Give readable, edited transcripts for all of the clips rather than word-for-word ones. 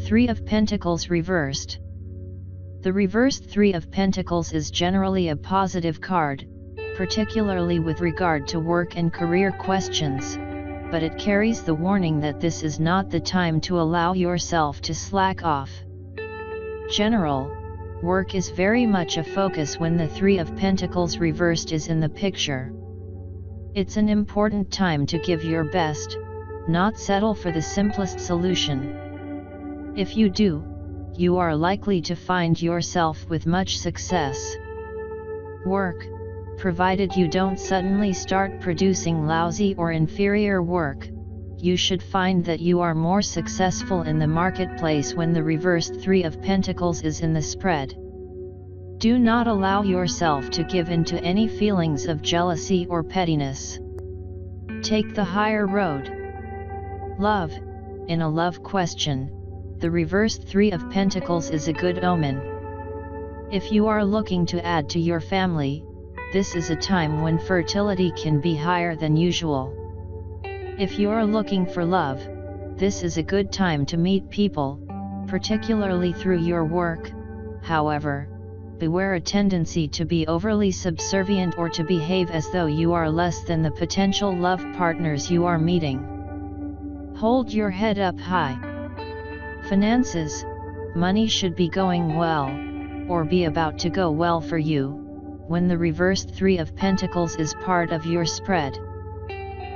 Three of Pentacles Reversed. The reversed Three of Pentacles is generally a positive card, particularly with regard to work and career questions, but it carries the warning that this is not the time to allow yourself to slack off. General work is very much a focus when the Three of Pentacles Reversed is in the picture. It's an important time to give your best, not settle for the simplest solution. If you do, you are likely to find yourself with much success. Work, provided you don't suddenly start producing lousy or inferior work, you should find that you are more successful in the marketplace when the reversed Three of Pentacles is in the spread. Do not allow yourself to give in to any feelings of jealousy or pettiness. Take the higher road. Love. In a love question, the reversed Three of Pentacles is a good omen. If you are looking to add to your family, this is a time when fertility can be higher than usual. If you are looking for love, this is a good time to meet people, particularly through your work. However, beware a tendency to be overly subservient or to behave as though you are less than the potential love partners you are meeting. Hold your head up high. Finances. Money should be going well, or be about to go well for you, when the reversed Three of Pentacles is part of your spread.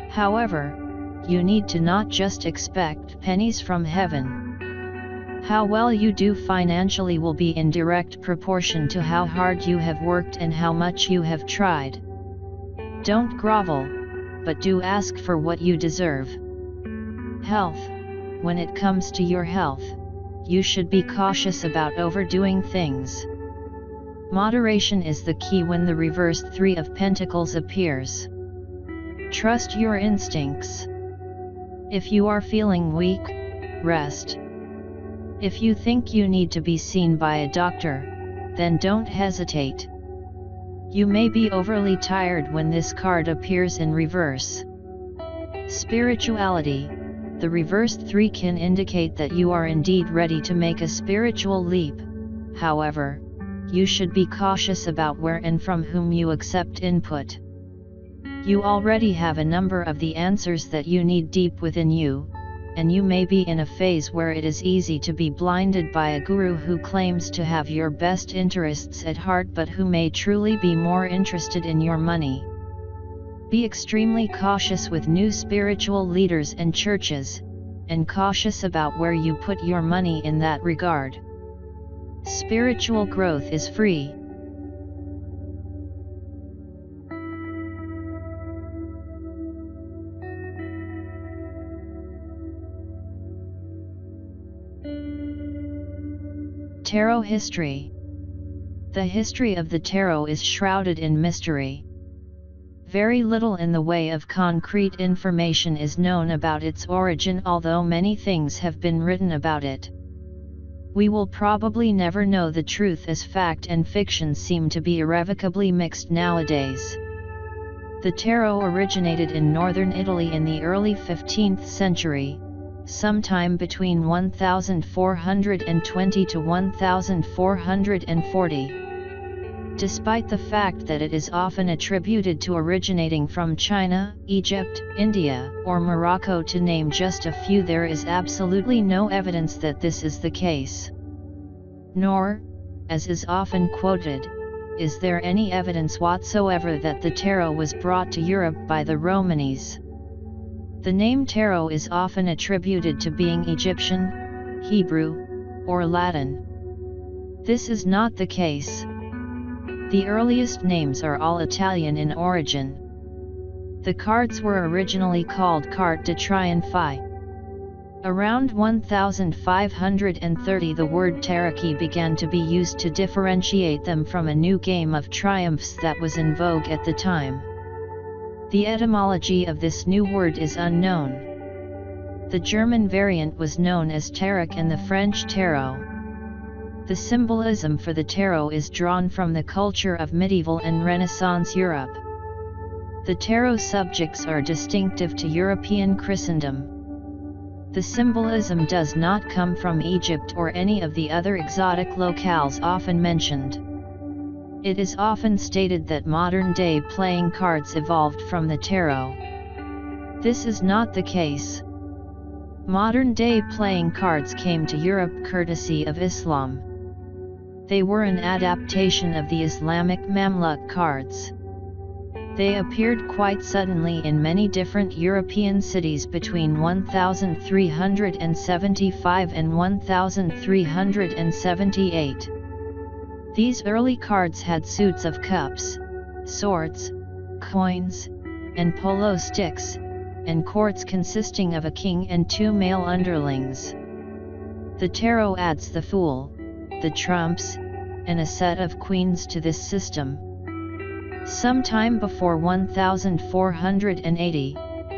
However, you need to not just expect pennies from heaven. How well you do financially will be in direct proportion to how hard you have worked and how much you have tried. Don't grovel, but do ask for what you deserve. Health. When it comes to your health, you should be cautious about overdoing things. Moderation is the key when the reversed Three of Pentacles appears. Trust your instincts. If you are feeling weak, rest. If you think you need to be seen by a doctor, then don't hesitate. You may be overly tired when this card appears in reverse. Spirituality. The reversed Three can indicate that you are indeed ready to make a spiritual leap. However, you should be cautious about where and from whom you accept input. You already have a number of the answers that you need deep within you, and you may be in a phase where it is easy to be blinded by a guru who claims to have your best interests at heart but who may truly be more interested in your money. Be extremely cautious with new spiritual leaders and churches, and cautious about where you put your money in that regard. Spiritual growth is free. Tarot history. The history of the tarot is shrouded in mystery. Very little in the way of concrete information is known about its origin, although many things have been written about it. We will probably never know the truth, as fact and fiction seem to be irrevocably mixed nowadays. The tarot originated in northern Italy in the early 15th century, sometime between 1420 to 1440. Despite the fact that it is often attributed to originating from China, Egypt, India, or Morocco, to name just a few, there is absolutely no evidence that this is the case. Nor, as is often quoted, is there any evidence whatsoever that the tarot was brought to Europe by the Romanis. The name tarot is often attributed to being Egyptian, Hebrew, or Latin. This is not the case. The earliest names are all Italian in origin. The cards were originally called carte de triomphe. Around 1530 the word tarocchi began to be used to differentiate them from a new game of triumphs that was in vogue at the time. The etymology of this new word is unknown. The German variant was known as tarot and the French tarot. The symbolism for the tarot is drawn from the culture of medieval and Renaissance Europe. The tarot subjects are distinctive to European Christendom. The symbolism does not come from Egypt or any of the other exotic locales often mentioned. It is often stated that modern-day playing cards evolved from the tarot. This is not the case. Modern-day playing cards came to Europe courtesy of Islam. They were an adaptation of the Islamic Mamluk cards. They appeared quite suddenly in many different European cities between 1375 and 1378. These early cards had suits of cups, swords, coins, and polo sticks, and courts consisting of a king and two male underlings. The tarot adds the Fool, the trumps, and a set of queens to this system. Sometime before 1480,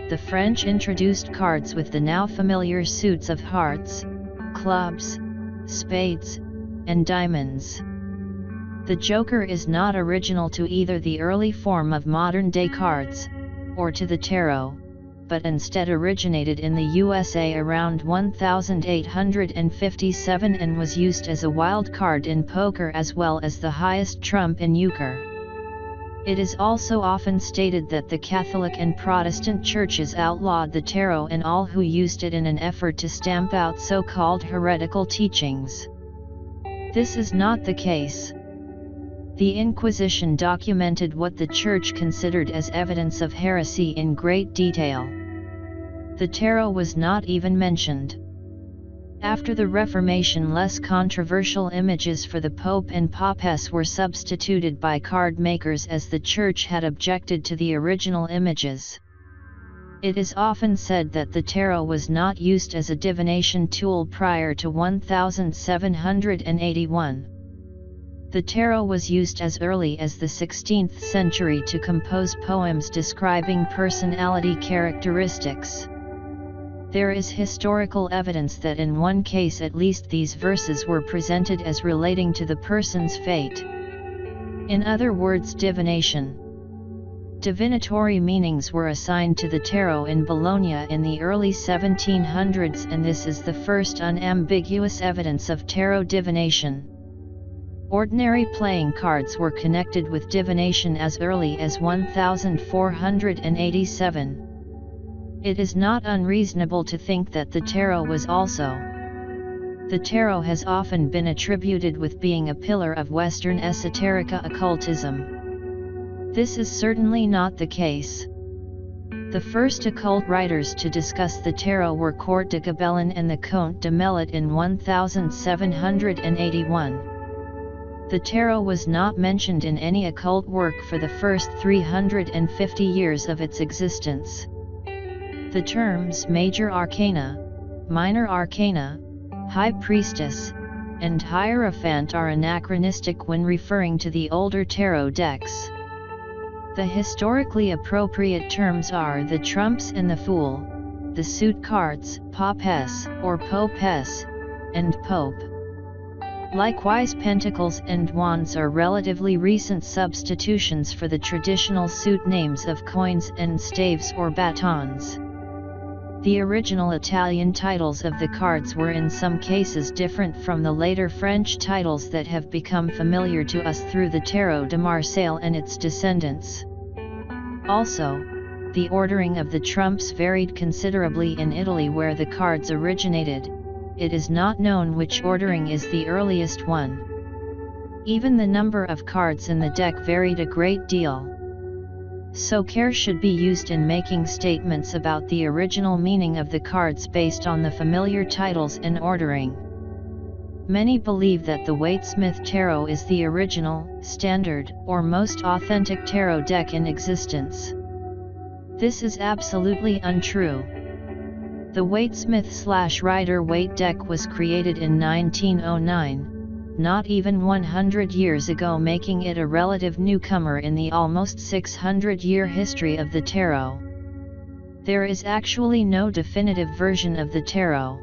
the French introduced cards with the now familiar suits of hearts, clubs, spades, and diamonds. The Joker is not original to either the early form of modern-day cards, or to the tarot, but instead originated in the USA around 1857 and was used as a wild card in poker as well as the highest trump in euchre. It is also often stated that the Catholic and Protestant churches outlawed the tarot and all who used it in an effort to stamp out so-called heretical teachings. This is not the case. The Inquisition documented what the Church considered as evidence of heresy in great detail. The tarot was not even mentioned. After the Reformation, less controversial images for the Pope and Papess were substituted by card makers as the Church had objected to the original images. It is often said that the tarot was not used as a divination tool prior to 1781. The tarot was used as early as the 16th century to compose poems describing personality characteristics. There is historical evidence that in one case at least these verses were presented as relating to the person's fate. In other words, divination. Divinatory meanings were assigned to the tarot in Bologna in the early 1700s, and this is the first unambiguous evidence of tarot divination. Ordinary playing cards were connected with divination as early as 1487. It is not unreasonable to think that the tarot was also. The tarot has often been attributed with being a pillar of Western esoterica occultism. This is certainly not the case. The first occult writers to discuss the tarot were Court de Gobelin and the Comte de Melot in 1781. The tarot was not mentioned in any occult work for the first 350 years of its existence. The terms Major Arcana, Minor Arcana, High Priestess, and Hierophant are anachronistic when referring to the older tarot decks. The historically appropriate terms are the Trumps and the Fool, the suit cards, Papess or Popess, and Pope. Likewise, Pentacles and Wands are relatively recent substitutions for the traditional suit names of coins and staves or batons. The original Italian titles of the cards were in some cases different from the later French titles that have become familiar to us through the Tarot de Marseille and its descendants. Also, the ordering of the trumps varied considerably in Italy where the cards originated. It is not known which ordering is the earliest one. Even the number of cards in the deck varied a great deal. So care should be used in making statements about the original meaning of the cards based on the familiar titles and ordering. Many believe that the Waite-Smith Tarot is the original, standard, or most authentic tarot deck in existence. This is absolutely untrue. The Waite-Smith/Rider-Waite deck was created in 1909. Not even 100 years ago, making it a relative newcomer in the almost 600-year history of the tarot. There is actually no definitive version of the tarot.